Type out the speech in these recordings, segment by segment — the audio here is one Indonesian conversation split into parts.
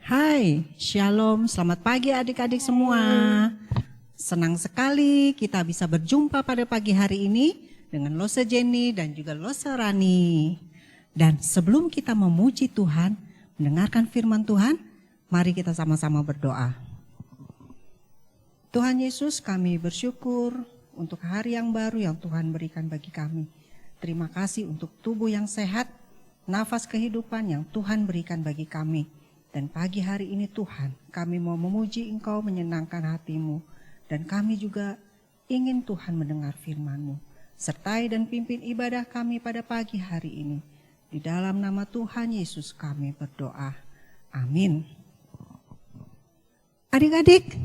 Hai, Shalom, selamat pagi adik-adik semua. Senang sekali kita bisa berjumpa pada pagi hari ini dengan Lose Jenny dan juga Lose Rani. Dan sebelum kita memuji Tuhan, mendengarkan firman Tuhan, mari kita sama-sama berdoa. Tuhan Yesus, kami bersyukur untuk hari yang baru yang Tuhan berikan bagi kami. Terima kasih untuk tubuh yang sehat, nafas kehidupan yang Tuhan berikan bagi kami. Dan pagi hari ini Tuhan, kami mau memuji Engkau, menyenangkan hati-Mu. Dan kami juga ingin Tuhan mendengar firman-Mu. Sertai dan pimpin ibadah kami pada pagi hari ini. Di dalam nama Tuhan Yesus kami berdoa. Amin. Adik-adik,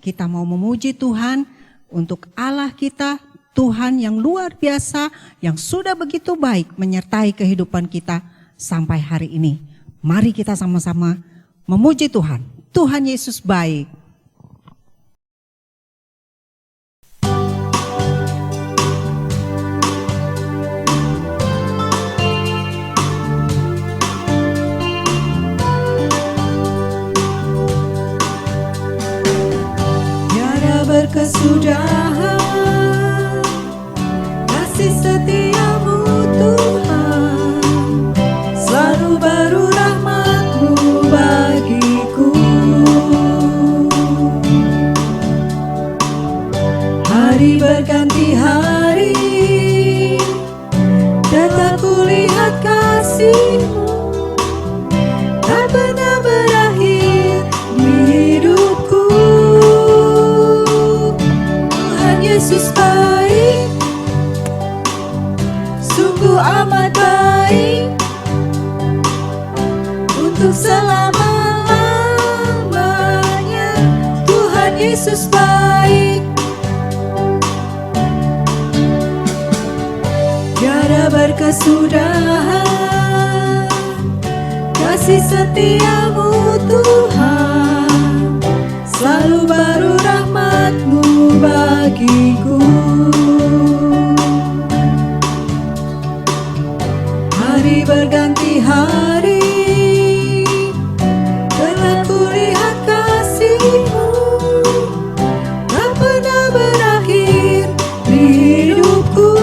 kita mau memuji Tuhan untuk Allah kita, Tuhan yang luar biasa, yang sudah begitu baik menyertai kehidupan kita sampai hari ini. Mari kita sama-sama memuji Tuhan. Tuhan Yesus baik. Tiada berkesudahan kasih setiamu Tuhan, selalu baru rahmat-Mu bagiku. Hari berganti hari, dan tak kulihat kasih-Mu tak pernah berakhir di hidupku. Tuhan Yesus baik, sungguh amat baik, untuk selama-lamanya. Tuhan Yesus baik, tiada berkesudahan kasih setiamu Tuhan, selalu baru rahmat-Mu bagiku. Hari berganti hari, telah kulihat kasih-Mu tak pernah berakhir di hidupku.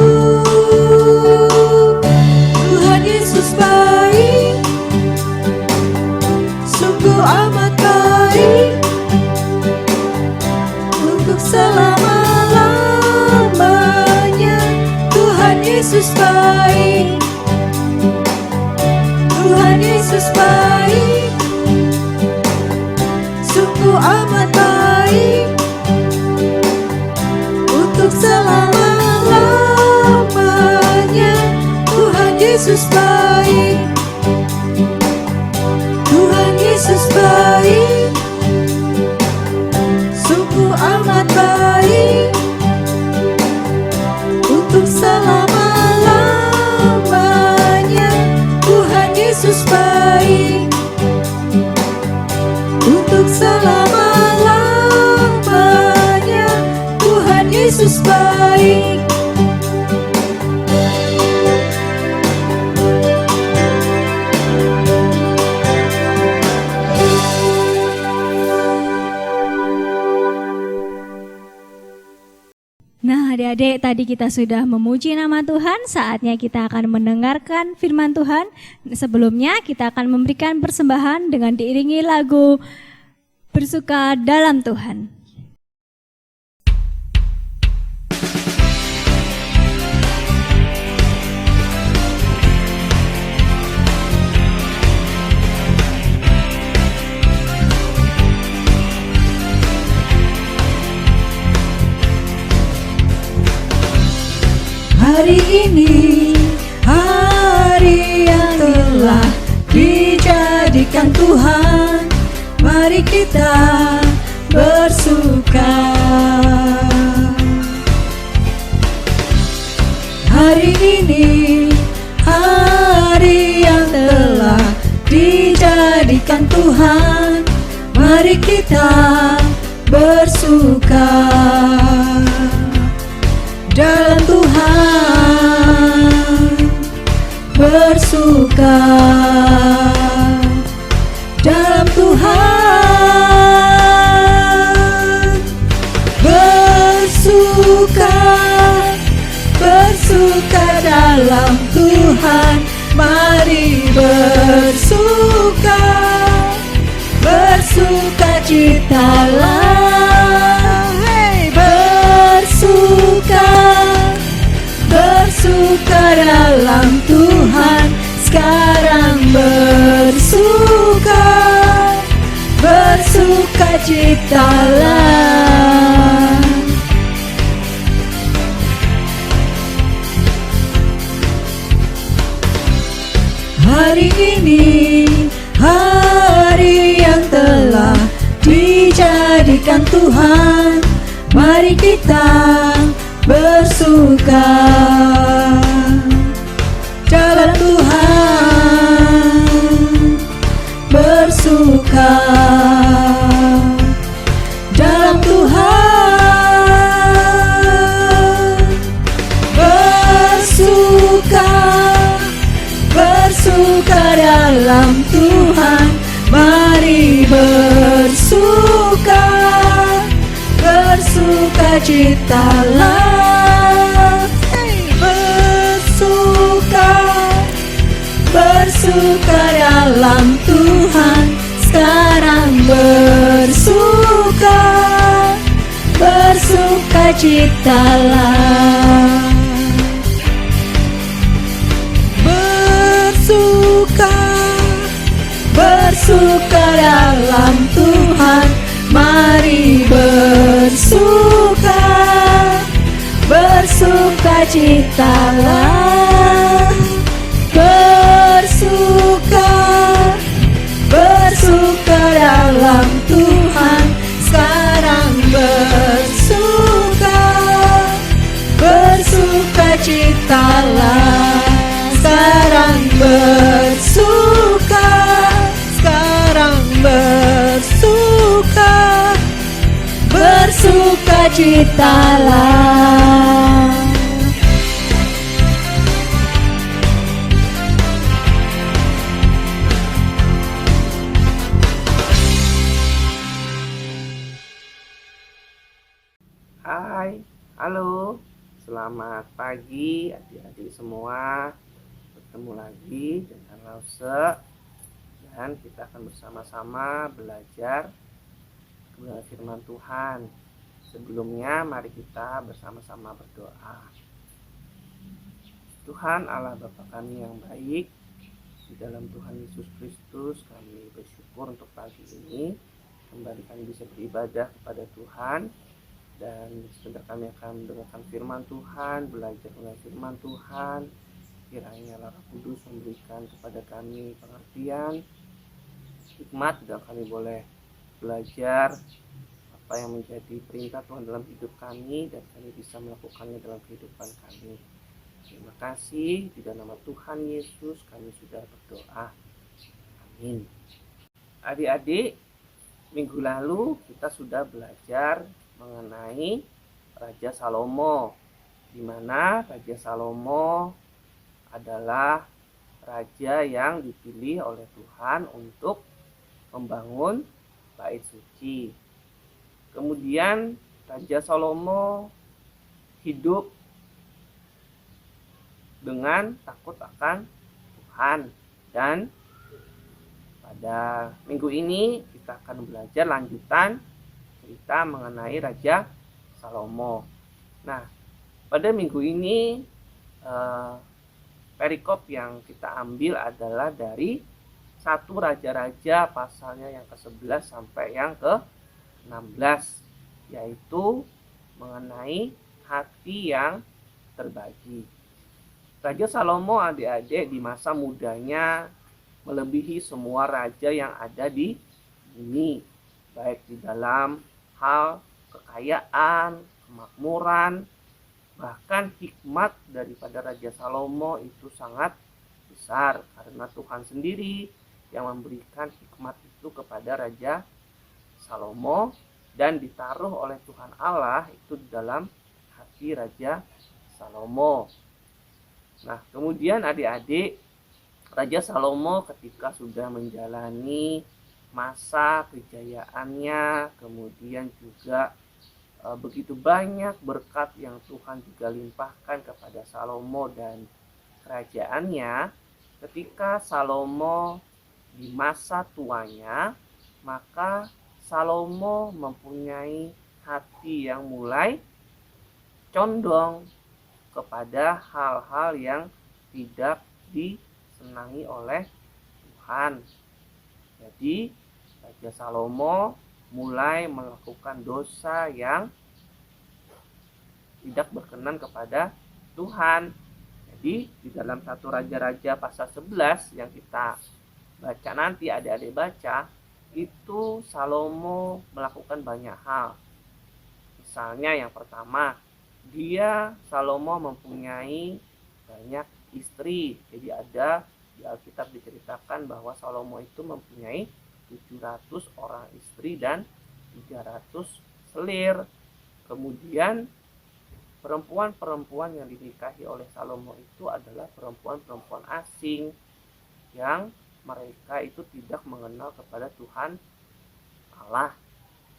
Tuhan Yesus baik, sungguh amat baik, untuk selama-lamanya. Tuhan Yesus baik, Tuhan Yesus baik, sungguh amat baik, untuk selama-lamanya. Tuhan Yesus baik, Tuhan Yesus baik, sungguh amat baik, untuk selama-lamanya. Tuhan Yesus baik, untuk selama-lamanya. Tuhan Yesus baik. Nah, adik-adik, tadi kita sudah memuji nama Tuhan, saatnya kita akan mendengarkan firman Tuhan. Sebelumnya kita akan memberikan persembahan dengan diiringi lagu Bersuka Dalam Tuhan. Hari ini, hari yang telah dijadikan Tuhan, mari kita bersuka. Hari ini, hari yang telah dijadikan Tuhan, mari kita bersuka dalam Tuhan, bersuka dalam Tuhan. dalam Tuhan, mari bersuka, bersukacitalah, hey, bersuka dalam Tuhan, sekarang bersuka, bersukacitalah. Hari ini, hari yang telah dijadikan Tuhan, mari kita bersuka dalam Tuhan, bersuka dalam Tuhan, bersuka dalam Tuhan, mari bersuka, bersukacitalah, hey, bersuka dalam Tuhan, sekarang bersuka, bersukacitalah. Bersuka dalam Tuhan, mari bersuka, bersukacitalah, bersuka dalam Tuhan, sekarang bersuka, bersukacitalah, sekarang bersuka, bersukacitalah. Hai, halo, selamat pagi adik-adik semua. Bertemu lagi dengan Lause, dan kita akan bersama-sama belajar kebenaran firman Tuhan. Sebelumnya mari kita bersama-sama berdoa. Tuhan Allah Bapa kami yang baik, di dalam Tuhan Yesus Kristus kami bersyukur untuk pagi ini kembali kami bisa beribadah kepada Tuhan. Dan sebentar kami akan mendengarkan firman Tuhan, belajar mengenai firman Tuhan. Kiranya Roh Kudus memberikan kepada kami pengertian, hikmat, dan kami boleh belajar apa yang menjadi perintah Tuhan dalam hidup kami, dan kami bisa melakukannya dalam kehidupan kami. Terima kasih, di dalam nama Tuhan Yesus kami sudah berdoa. Amin. Adik-adik, minggu lalu kita sudah belajar mengenai Raja Salomo, di mana Raja Salomo adalah raja yang dipilih oleh Tuhan untuk membangun bait suci. Kemudian Raja Salomo hidup dengan takut akan Tuhan, dan pada minggu ini kita akan belajar lanjutan cerita mengenai Raja Salomo. Nah, pada minggu ini perikop yang kita ambil adalah dari 1 Raja-Raja pasalnya yang ke-11 sampai yang ke-16, yaitu mengenai hati yang terbagi. Raja Salomo adik-adik di masa mudanya melebihi semua raja yang ada di bumi, baik di dalam hal kekayaan, kemakmuran, bahkan hikmat daripada Raja Salomo itu sangat besar, karena Tuhan sendiri yang memberikan hikmat itu kepada Raja Salomo, dan ditaruh oleh Tuhan Allah itu di dalam hati Raja Salomo. Nah, kemudian adik-adik, Raja Salomo ketika sudah menjalani masa kejayaannya, kemudian juga begitu banyak berkat yang Tuhan juga limpahkan kepada Salomo, dan kerajaannya, ketika Salomo di masa tuanya, maka Salomo mempunyai hati yang mulai condong kepada hal-hal yang tidak disenangi oleh Tuhan. Jadi Raja Salomo mulai melakukan dosa yang tidak berkenan kepada Tuhan. Jadi di dalam 1 Raja-Raja pasal 11 yang kita baca nanti, adik-adik baca, itu Salomo melakukan banyak hal. Misalnya yang pertama, Salomo mempunyai banyak istri. Jadi ada di Alkitab diceritakan bahwa Salomo itu mempunyai 700 orang istri dan 300 selir. Kemudian perempuan-perempuan yang dinikahi oleh Salomo itu adalah perempuan-perempuan asing yang mereka itu tidak mengenal kepada Tuhan Allah,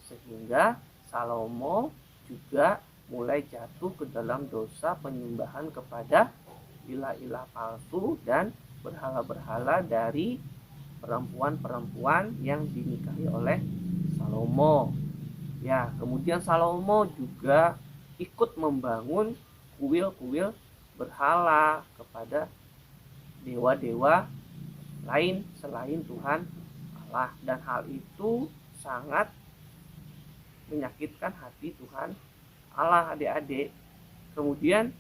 sehingga Salomo juga mulai jatuh ke dalam dosa penyembahan kepada ilah-ilah palsu dan berhala-berhala dari perempuan-perempuan yang dinikahi oleh Salomo. Ya, kemudian Salomo juga ikut membangun kuil-kuil berhala kepada dewa-dewa lain selain Tuhan Allah, dan hal itu sangat menyakitkan hati Tuhan Allah, adik-adik. Kemudian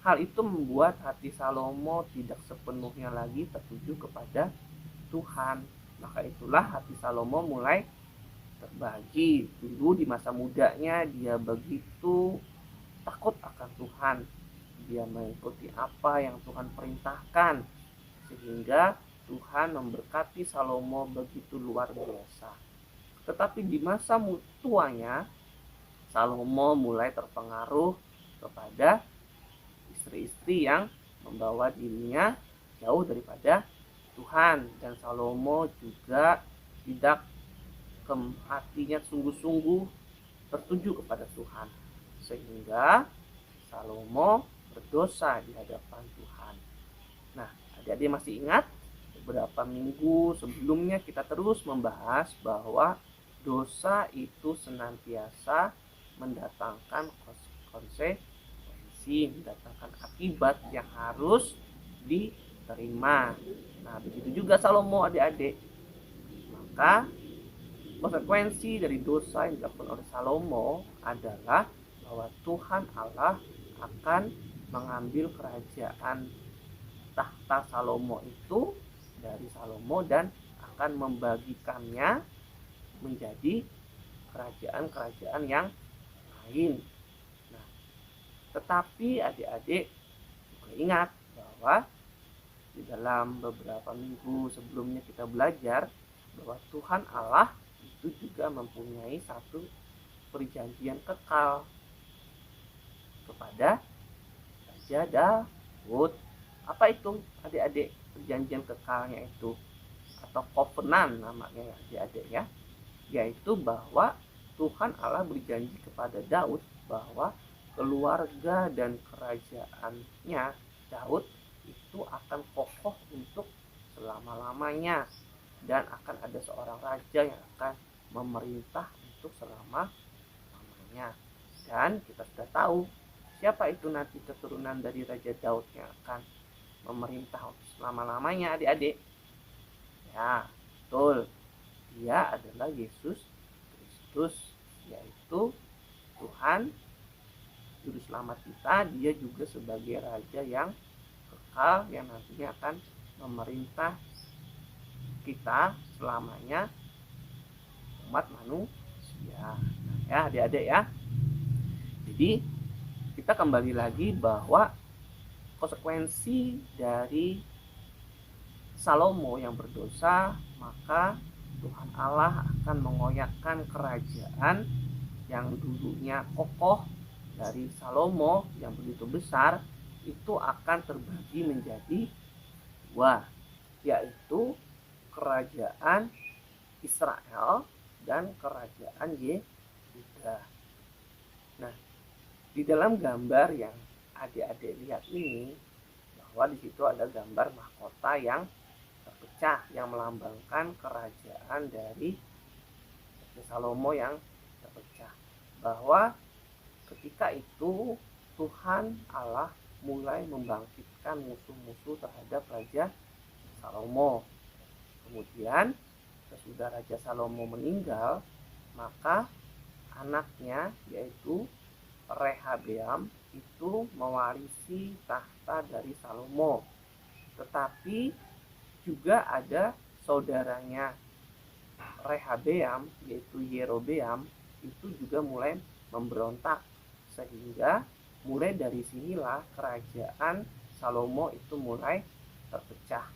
hal itu membuat hati Salomo tidak sepenuhnya lagi tertuju kepada Tuhan. Maka itulah hati Salomo mulai terbagi. Dulu di masa mudanya dia begitu takut akan Tuhan. Dia mengikuti apa yang Tuhan perintahkan, sehingga Tuhan memberkati Salomo begitu luar biasa. Tetapi di masa tuanya, Salomo mulai terpengaruh kepada istri-istri yang membawa dirinya jauh daripada Tuhan, dan Salomo juga tidak hatinya sungguh-sungguh tertuju kepada Tuhan, sehingga Salomo berdosa di hadapan Tuhan. Nah, adik-adik masih ingat beberapa minggu sebelumnya kita terus membahas bahwa dosa itu senantiasa mendatangkan konsekuensi, mendatangkan akibat yang harus diterima. Nah, begitu juga Salomo, adik-adik. Maka konsekuensi dari dosa yang dilakukan oleh Salomo adalah bahwa Tuhan Allah akan mengambil kerajaan tahta Salomo itu dari Salomo dan akan membagikannya menjadi kerajaan-kerajaan yang lain. Nah, tetapi adik-adik ingat bahwa di dalam beberapa minggu sebelumnya kita belajar bahwa Tuhan Allah itu juga mempunyai satu perjanjian kekal kepada Raja Daud. Apa itu, adik-adik, perjanjian kekalnya itu? Atau covenant namanya, adik-adik ya. Yaitu bahwa Tuhan Allah berjanji kepada Daud bahwa keluarga dan kerajaannya Daud itu akan kokoh untuk selama-lamanya, dan akan ada seorang raja yang akan memerintah untuk selama-lamanya. Dan kita sudah tahu siapa itu nanti keturunan dari Raja Daud yang akan memerintah untuk selama-lamanya, adik-adik. Ya, betul. Dia adalah Yesus Kristus, yaitu Tuhan Juru Selamat kita. Dia juga sebagai Raja yang kekal yang nantinya akan memerintah kita selamanya, umat manusia. Nah, ya adik-adik ya. Jadi kita kembali lagi bahwa konsekuensi dari Salomo yang berdosa, maka Tuhan Allah akan mengoyakkan kerajaan yang dulunya kokoh dari Salomo yang begitu besar, itu akan terbagi menjadi dua, yaitu kerajaan Israel dan kerajaan Yehuda. Nah, di dalam gambar yang adik-adik lihat ini, bahwa di situ ada gambar mahkota yang terpecah yang melambangkan kerajaan dari Raja Salomo yang terpecah. Bahwa ketika itu Tuhan Allah mulai membangkitkan musuh-musuh terhadap Raja Salomo. Kemudian sesudah Raja Salomo meninggal, maka anaknya yaitu Rehabeam itu mewarisi tahta dari Salomo. Tetapi juga ada saudaranya Rehabeam yaitu Yerobeam itu juga mulai memberontak, sehingga mulai dari sinilah kerajaan Salomo itu mulai terpecah.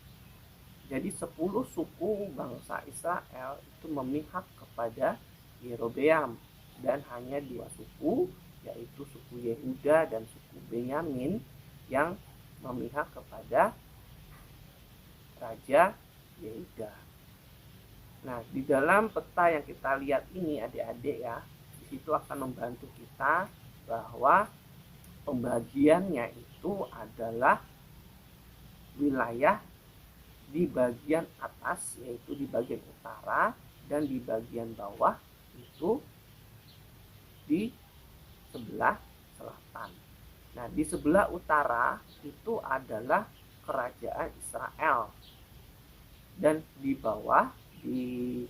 Jadi 10 suku bangsa Israel itu memihak kepada Yerobeam, dan hanya 2 suku yaitu suku Yehuda dan suku Benyamin yang memihak kepada Raja Yehuda. Nah, di dalam peta yang kita lihat ini adik-adik ya, di situ akan membantu kita bahwa pembagiannya itu adalah wilayah di bagian atas yaitu di bagian utara, dan di bagian bawah itu di sebelah selatan. Nah, di sebelah utara itu adalah kerajaan Israel, dan di bawah di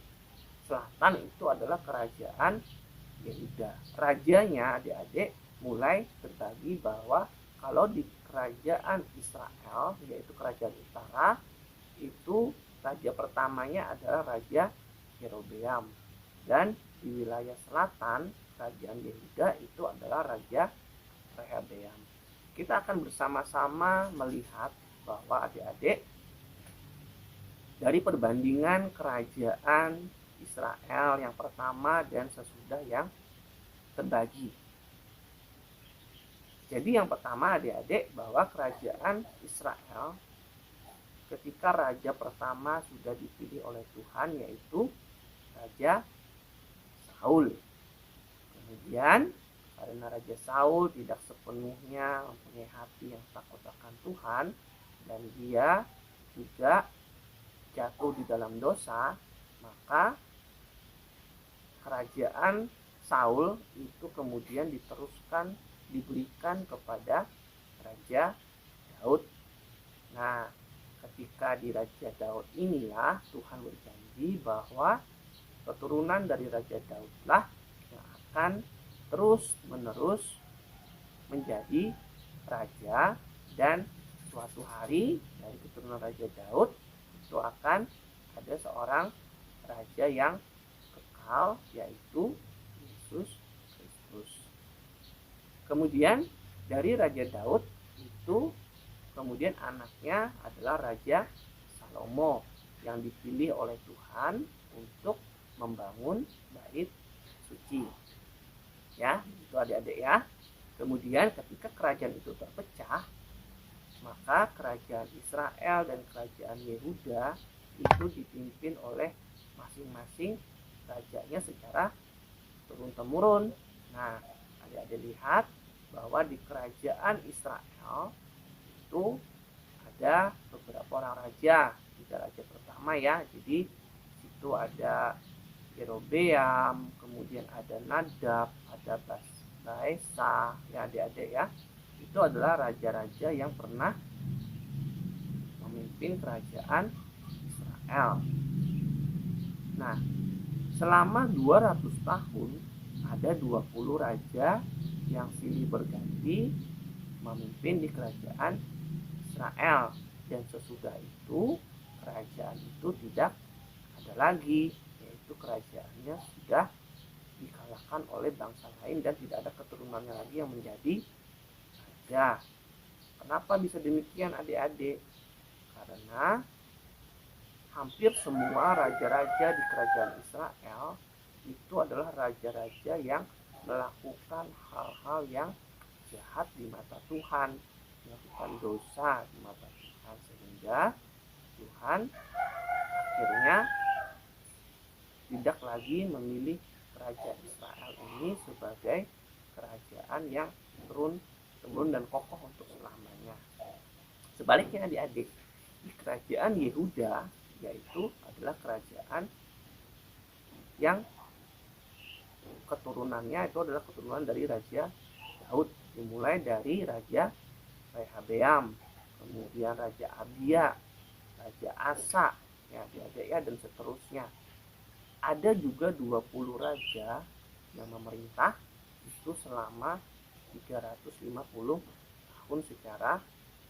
selatan itu adalah kerajaan Yehuda. Rajanya adik-adik mulai berbagi bahwa kalau di kerajaan Israel yaitu kerajaan utara itu raja pertamanya adalah Raja Yerobeam, dan di wilayah selatan kerajaan Yehuda itu adalah Raja Rehabeam. Kita akan bersama-sama melihat bahwa adik-adik dari perbandingan kerajaan Israel yang pertama dan sesudah yang terbagi. Jadi yang pertama adik-adik bahwa kerajaan Israel ketika raja pertama sudah dipilih oleh Tuhan yaitu Raja Saul. Kemudian karena Raja Saul tidak sepenuhnya mempunyai hati yang takut akan Tuhan, dan dia juga jatuh di dalam dosa, maka kerajaan Saul itu kemudian diberikan kepada Raja Daud. Nah, ketika di Raja Daud inilah Tuhan berjanji bahwa keturunan dari Raja Daudlah yang akan terus menerus menjadi raja, dan suatu hari dari keturunan Raja Daud itu akan ada seorang raja yang kekal yaitu Yesus Kristus. Kemudian dari Raja Daud itu kemudian anaknya adalah Raja Salomo yang dipilih oleh Tuhan untuk membangun bait suci. Ya, itu adik-adik ya. Kemudian ketika kerajaan itu terpecah, maka kerajaan Israel dan kerajaan Yehuda itu dipimpin oleh masing-masing rajanya secara turun-temurun. Nah, adik-adik lihat bahwa di kerajaan Israel itu ada beberapa orang raja. Tiga raja pertama ya, jadi itu ada Yerobeam, kemudian ada Nadab, ada Baesa, ya adik-adik ya. Itu adalah raja-raja yang pernah memimpin kerajaan Israel. Nah, selama 200 tahun ada 20 raja yang silih berganti memimpin di kerajaan Israel, dan sesudah itu kerajaan itu tidak ada lagi, yaitu kerajaannya sudah dikalahkan oleh bangsa lain dan tidak ada keturunannya lagi yang menjadi raja. Kenapa bisa demikian adik-adik? Karena hampir semua raja-raja di kerajaan Israel itu adalah raja-raja yang melakukan hal-hal yang jahat di mata Tuhan, melakukan dosa di mata Tuhan, sehingga Tuhan akhirnya tidak lagi memilih kerajaan Israel ini sebagai kerajaan yang turun-temurun dan kokoh untuk selamanya. Sebaliknya adik-adik, di kerajaan Yehuda, yaitu adalah kerajaan yang keturunannya itu adalah keturunan dari Raja Daud, dimulai dari Raja Rehabeam, kemudian Raja Abia, Raja Asa, ya adik-adik ya, dan seterusnya. Ada juga 20 raja yang memerintah itu selama 350 tahun secara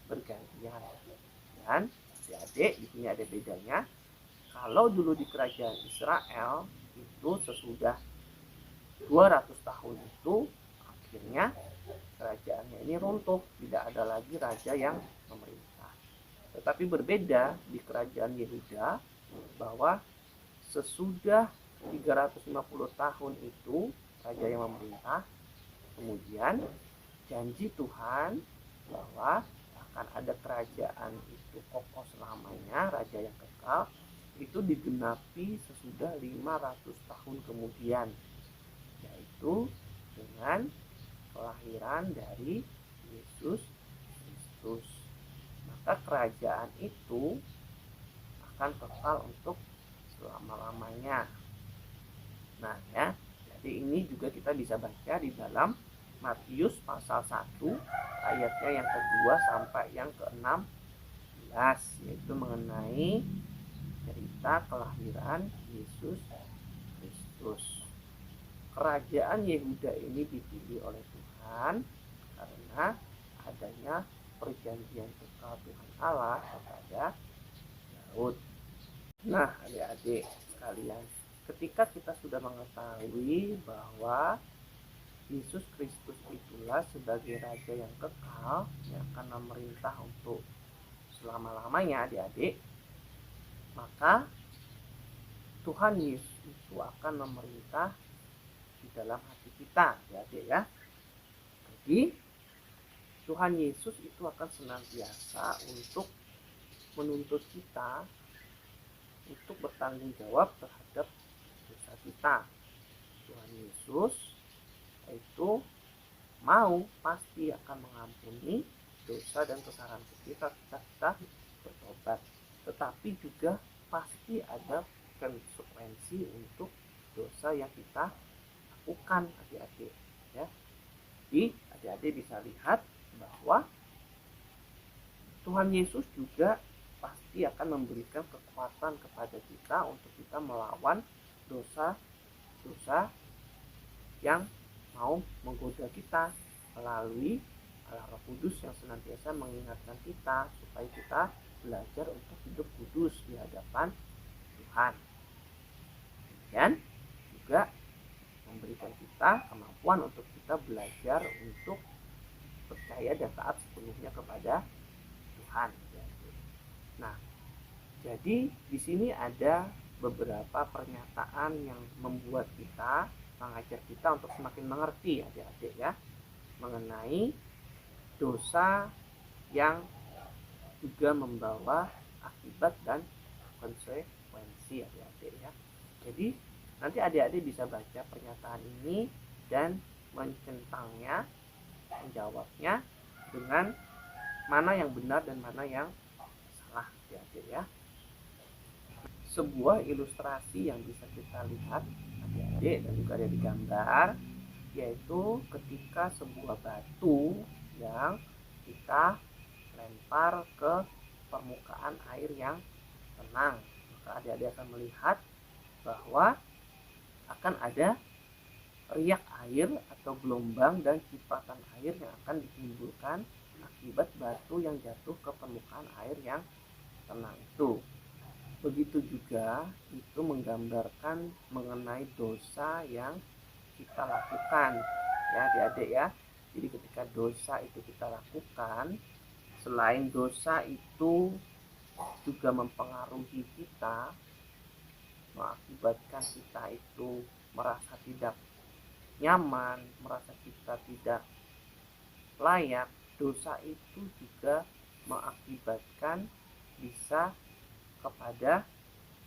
bergantian. Dan adik-adik di sini ada bedanya. Kalau dulu di kerajaan Israel itu sesudah 200 tahun itu akhirnya kerajaannya ini runtuh, tidak ada lagi raja yang memerintah. Tetapi berbeda di kerajaan Yehuda, bahwa sesudah 350 tahun itu raja yang memerintah, kemudian janji Tuhan bahwa akan ada kerajaan itu kokoh selamanya, raja yang kekal, itu digenapi sesudah 500 tahun kemudian, yaitu dengan kelahiran dari Yesus Kristus. Maka kerajaan itu akan kekal untuk selama-lamanya. Nah ya, jadi ini juga kita bisa baca di dalam Matius pasal 1 ayatnya yang kedua sampai yang ke-16, yaitu mengenai cerita kelahiran Yesus Kristus. Kerajaan Yehuda ini dipilih oleh Tuhan karena adanya perjanjian kekal Tuhan Allah kepada Daud. Nah, adik-adik sekalian, ketika kita sudah mengetahui bahwa Yesus Kristus itulah sebagai Raja yang kekal yang akan memerintah untuk selama-lamanya, adik-adik, maka Tuhan Yesus itu akan memerintah di dalam hati kita, adik-adik ya. Jadi Tuhan Yesus itu akan senantiasa untuk menuntut kita untuk bertanggung jawab terhadap dosa kita. Tuhan Yesus itu mau pasti akan mengampuni dosa dan kesalahan kita bertobat, tetapi juga pasti ada konsekuensi untuk dosa yang kita lakukan, adik-adik ya. Jadi adik-adik bisa lihat bahwa Tuhan Yesus juga pasti akan memberikan kekuatan kepada kita untuk kita melawan dosa-dosa yang mau menggoda kita melalui Roh Kudus yang senantiasa mengingatkan kita supaya kita belajar untuk hidup kudus di hadapan Tuhan. Dan juga memberikan kita kemampuan untuk kita belajar untuk percaya dan taat sepenuhnya kepada Tuhan. Nah, jadi di sini ada beberapa pernyataan yang membuat kita, mengajar kita untuk semakin mengerti, adik-adik ya, mengenai dosa yang juga membawa akibat dan konsekuensi, adik-adik ya. Jadi nanti adik-adik bisa baca pernyataan ini dan mencentangnya, menjawabnya dengan mana yang benar dan mana yang salah, adik-adik ya. Sebuah ilustrasi yang bisa kita lihat, adik-adik, dan juga ada di gambar, yaitu ketika sebuah batu yang kita lempar ke permukaan air yang tenang, maka adik-adik akan melihat bahwa akan ada riak air atau gelombang dan cipratan air yang akan ditimbulkan akibat batu yang jatuh ke permukaan air yang tenang itu. Begitu juga itu menggambarkan mengenai dosa yang kita lakukan, ya adik-adik ya. Jadi ketika dosa itu kita lakukan, selain dosa itu juga mempengaruhi kita, mengakibatkan kita itu merasa tidak nyaman, merasa kita tidak layak, dosa itu juga mengakibatkan bisa kepada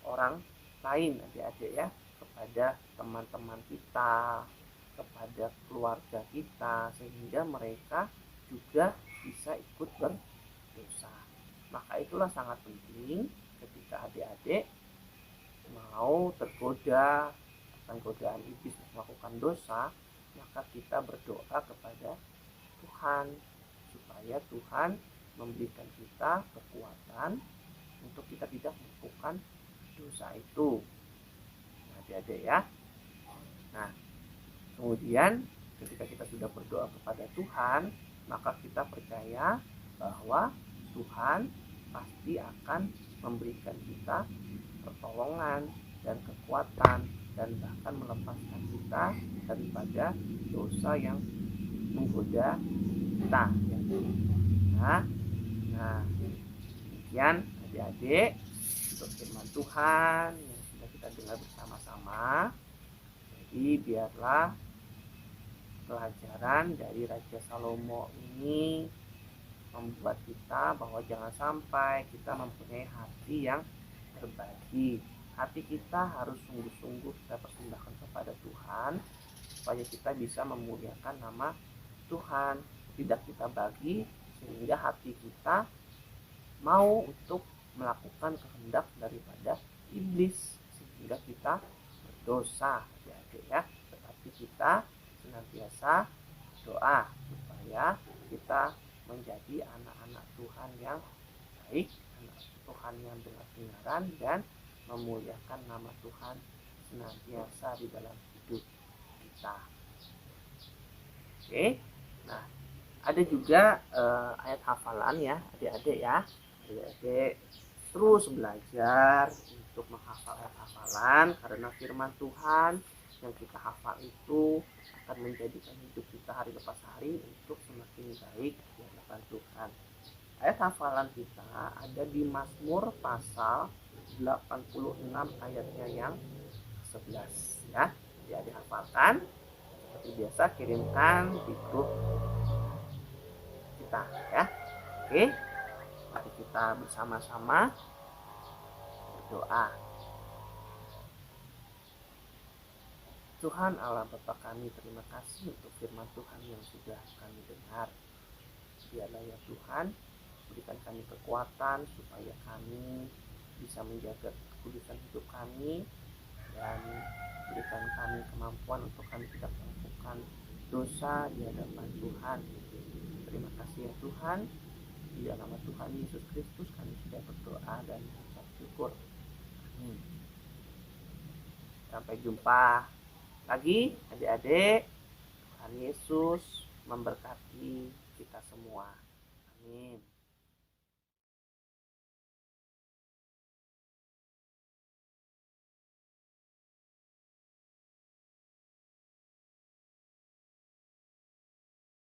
orang lain, adik-adik ya, kepada teman-teman kita, kepada keluarga kita, sehingga mereka juga bisa ikut berdosa. Maka itulah sangat penting ketika adik-adik mau tergoda akan godaan iblis melakukan dosa, maka kita berdoa kepada Tuhan supaya Tuhan memberikan kita kekuatan untuk kita tidak melakukan dosa itu. Nah, adik-adik ya. Nah, kemudian ketika kita sudah berdoa kepada Tuhan, maka kita percaya bahwa Tuhan pasti akan memberikan kita pertolongan dan kekuatan dan bahkan melepaskan kita daripada dosa yang menggoda kita. Nah, demikian adik-adik untuk firman Tuhan yang sudah kita dengar bersama-sama. Jadi biarlah pelajaran dari Raja Salomo ini membuat kita bahwa jangan sampai kita mempunyai hati yang berbagi. Hati kita harus sungguh-sungguh kita persembahkan kepada Tuhan supaya kita bisa memuliakan nama Tuhan. Tidak kita bagi sehingga hati kita mau untuk melakukan kehendak daripada iblis sehingga kita berdosa, adik-adik ya. Tetapi kita senantiasa berdoa supaya kita menjadi anak-anak Tuhan yang baik, anak Tuhan yang dengan kebenaran dan memuliakan nama Tuhan senantiasa di dalam hidup kita. Oke, nah ada juga ayat hafalan ya adik-adik ya. Adik-adik terus belajar untuk menghafal ayat hafalan karena firman Tuhan yang kita hafal itu akan menjadikan hidup kita hari lepas hari untuk semakin baik di hadapan Tuhan. Ayat hafalan kita ada di Mazmur pasal 86 ayatnya yang 11 ya. Jadi dihafalkan. Seperti biasa kirimkan di grup kita ya. Oke. Mari kita bersama-sama berdoa. Tuhan Allah Bapa kami, terima kasih untuk firman Tuhan yang sudah kami dengar. Biarlah ya Tuhan, berikan kami kekuatan supaya kami bisa menjaga kekudusan hidup kami dan berikan kami kemampuan untuk kami tidak melakukan dosa di hadapan Tuhan. Terima kasih ya Tuhan. Di dalam nama Tuhan Yesus Kristus kami sudah berdoa dan mengucap syukur. Amin. Sampai jumpa lagi adik-adik. Tuhan Yesus memberkati kita semua. Amin.